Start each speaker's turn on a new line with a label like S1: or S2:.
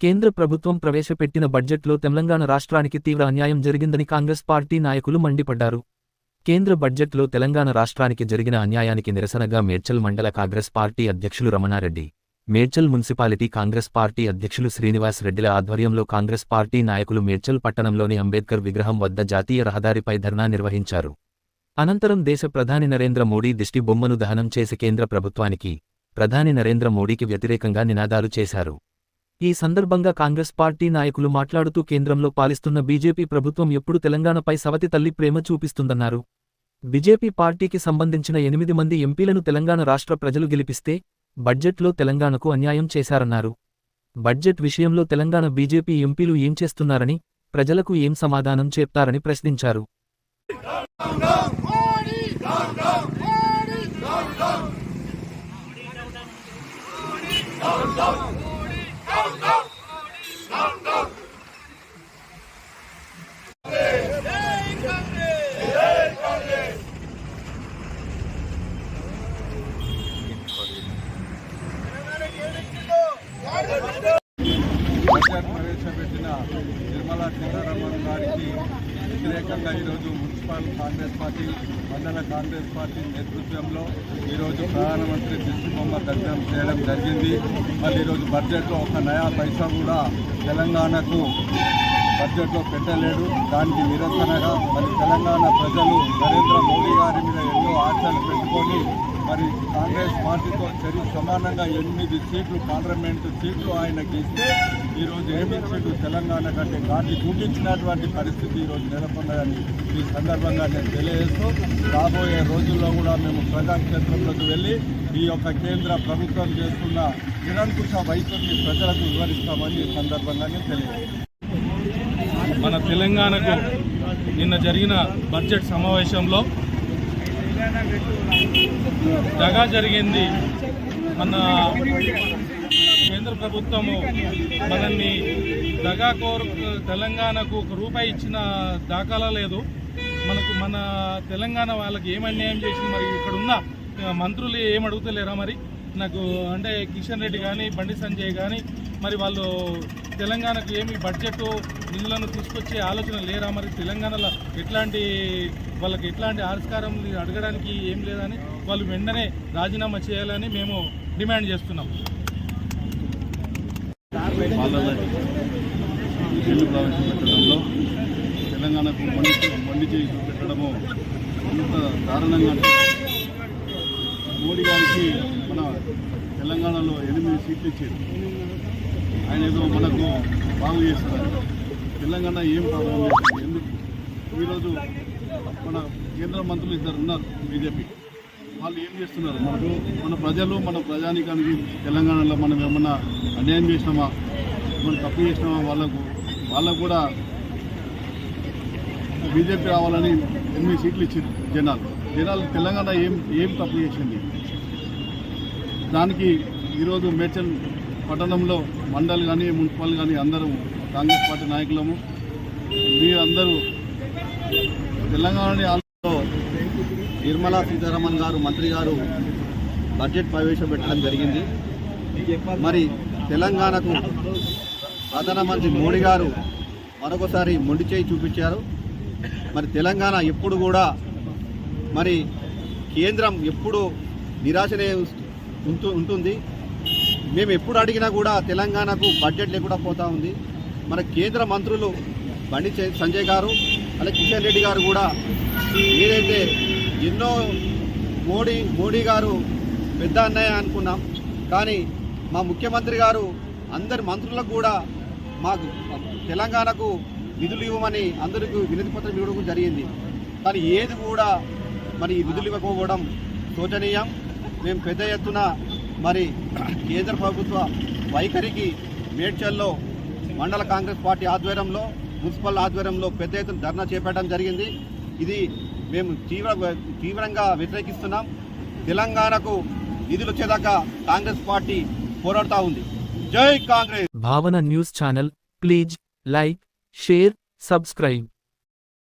S1: కేంద్ర ప్రభుత్వం ప్రవేశపెట్టిన బడ్జెట్లో తెలంగాణ రాష్ట్రానికి తీవ్ర అన్యాయం జరిగిందని కాంగ్రెస్ పార్టీ నాయకులు మండిపడ్డారు. కేంద్ర బడ్జెట్లో తెలంగాణ రాష్ట్రానికి జరిగిన అన్యాయానికి నిరసనగా మేడ్చల్ మండల కాంగ్రెస్ పార్టీ అధ్యక్షులు రమణారెడ్డి, మేడ్చల్ మున్సిపాలిటీ కాంగ్రెస్ పార్టీ అధ్యక్షులు శ్రీనివాస్ రెడ్డిల ఆధ్వర్యంలో కాంగ్రెస్ పార్టీ నాయకులు మేడ్చల్ పట్టణంలోని అంబేద్కర్ విగ్రహం వద్ద జాతీయ రహదారిపై ధర్నా నిర్వహించారు. అనంతరం దేశ ప్రధాని నరేంద్ర మోడీ దిష్టి బొమ్మను దహనం చేసి కేంద్ర ప్రభుత్వానికి, ప్రధాని నరేంద్ర మోడీకి వ్యతిరేకంగా నినాదాలు చేశారు. ఈ సందర్భంగా కాంగ్రెస్ పార్టీ నాయకులు మాట్లాడుతూ కేంద్రంలో పాలిస్తున్న బీజేపీ ప్రభుత్వం ఎప్పుడు తెలంగాణపై సవతి తల్లి ప్రేమ చూపిస్తుందన్నారు. బీజేపీ పార్టీకి సంబంధించిన 8 మంది ఎంపీలను తెలంగాణ రాష్ట్ర ప్రజలు గెలిపిస్తే బడ్జెట్లో తెలంగాణకు అన్యాయం చేశారన్నారు. బడ్జెట్ విషయంలో తెలంగాణ బీజేపీ ఎంపీలు ఏం చేస్తున్నారని, ప్రజలకు ఏం సమాధానం చెప్తారని ప్రశ్నించారు.
S2: బడ్జెట్ ప్రవేశపెట్టిన నిర్మలా సీతారామన్ గారికి వ్యతిరేకంగా ఈరోజు మున్సిపల్ కాంగ్రెస్ పార్టీ, మండల కాంగ్రెస్ పార్టీ నేతృత్వంలో ఈరోజు ప్రధానమంత్రి దిష్టి బొమ్మ దర్శనం చేయడం జరిగింది. మళ్ళీ ఈరోజు బడ్జెట్లో ఒక నయా పైసా కూడా తెలంగాణకు బడ్జెట్లో పెట్టలేడు. దానికి నిరసనగా మరి తెలంగాణ ప్రజలు నరేంద్ర మోడీ గారి మీద ఎన్నో ఆశలు పెట్టుకొని మరి కాంగ్రెస్ పార్టీతో సమానంగా 8 సీట్లు పార్లమెంటు సీట్లు ఆయనకి ఇస్తే ఈరోజు ఏమి సీట్లు తెలంగాణ కంటే కాటి చూపించినటువంటి పరిస్థితి ఈరోజు నెలకొన్నదని ఈ సందర్భంగా నేను తెలియజేస్తూ, రాబోయే రోజుల్లో కూడా మేము ప్రజాక్షేత్రంలోకి వెళ్ళి ఈ యొక్క కేంద్ర ప్రభుత్వం చేస్తున్న నిరంకుశ వైఖరిని ప్రజలకు వివరిస్తామని ఈ సందర్భంగా నేను తెలియజేస్తాను.
S3: మన తెలంగాణకు నిన్న జరిగిన బడ్జెట్ సమావేశంలో దగా జరిగింది. మన కేంద్ర ప్రభుత్వము మనల్ని దగాకోరు తెలంగాణకు 1 రూపాయి ఇచ్చిన దాఖలా లేదు. మన తెలంగాణ వాళ్ళకి ఏం అన్యాయం చేసింది, మరి ఇక్కడ ఉన్న మంత్రులు ఏం అడుగుతలేరా? మరి నాకు అంటే కిషన్ రెడ్డి కానీ, బండి సంజయ్ కానీ మరి వాళ్ళు తెలంగాణకు ఏమి బడ్జెట్ నిధులను తీసుకొచ్చే ఆలోచన లేరా? మరి తెలంగాణలో వాళ్ళకి ఎట్లాంటి ఆస్కారం అడగడానికి ఏం లేదని వాళ్ళు వెంటనే రాజీనామా చేయాలని మేము డిమాండ్ చేస్తున్నాం.
S2: ప్రవేశపెట్టడంలో తెలంగాణకు మొండి చేయి చూపెట్టడము ఇంత దారుణంగా మోడీ గారికి మన తెలంగాణలో 8 సీట్లు ఇచ్చారు. ఆయన ఏదో మనకు బాగు చేస్తున్నారు. తెలంగాణ ఏం ప్రాబ్లం చేస్తుంది? ఎందుకు ఈరోజు మన కేంద్ర మంత్రులు 2 ఉన్నారు బీజేపీ, వాళ్ళు ఏం చేస్తున్నారు? మన ప్రజలు, మన ప్రజానికానికి తెలంగాణలో మనం ఏమన్నా అన్యాయం చేసినామా, మనం తప్పు చేసినామా? వాళ్ళకు కూడా బీజేపీ రావాలని 8 సీట్లు ఇచ్చారు జనాలు. తెలంగాణ ఏం తప్పు చేసింది? దానికి ఈరోజు మేడ్చల్ పట్టణంలో మండల్ కానీ, మున్సిపల్ కానీ అందరూ కాంగ్రెస్ పార్టీ నాయకులము, మీరందరూ తెలంగాణ
S4: నిర్మలా సీతారామన్ గారు, మంత్రి గారు బడ్జెట్ ప్రవేశపెట్టడం జరిగింది. మరి తెలంగాణకు ప్రధానమంత్రి మోడీ గారు మరొకసారి మొండి చేయి చూపించారు. మరి తెలంగాణ ఎప్పుడు కూడా మరి కేంద్రం ఎప్పుడు నిరాశనే ఉంటుంది. మేము ఎప్పుడు అడిగినా కూడా తెలంగాణకు బడ్జెట్ లేకుండా పోతూ ఉంది. మన కేంద్ర మంత్రులు బండి సంజయ్ గారు, అలాగే కిషన్ రెడ్డి గారు కూడా ఏదైతే ఎన్నో మోడీ గారు పెద్ద అన్నయ్య అనుకున్నాం, కానీ మా ముఖ్యమంత్రి గారు అందరి మంత్రులకు కూడా మాకు తెలంగాణకు నిధులు ఇవ్వమని అందరికీ వినతి పత్రం ఇవ్వడం జరిగింది. కానీ ఏది కూడా మరి నిధులు ఇవ్వకపోవడం శోచనీయం. మేము పెద్ద ఎత్తున మరి కేంద్ర ప్రభుత్వ వైఖరికి మేడ్చల్లో మండల కాంగ్రెస్ పార్టీ ఆధ్వర్యంలో, మున్సిపల్ ఆధ్వర్యంలో పెద్ద ఎత్తున ధర్నా చేపట్టడం జరిగింది. ఇది మేము తీవ్రంగా వ్యతిరేకిస్తున్నాం. తెలంగాణకు నిధులు వచ్చేదాకా కాంగ్రెస్ పార్టీ పోరాడుతూ ఉంది. జై కాంగ్రెస్.
S1: భావన news channel please like, share, subscribe.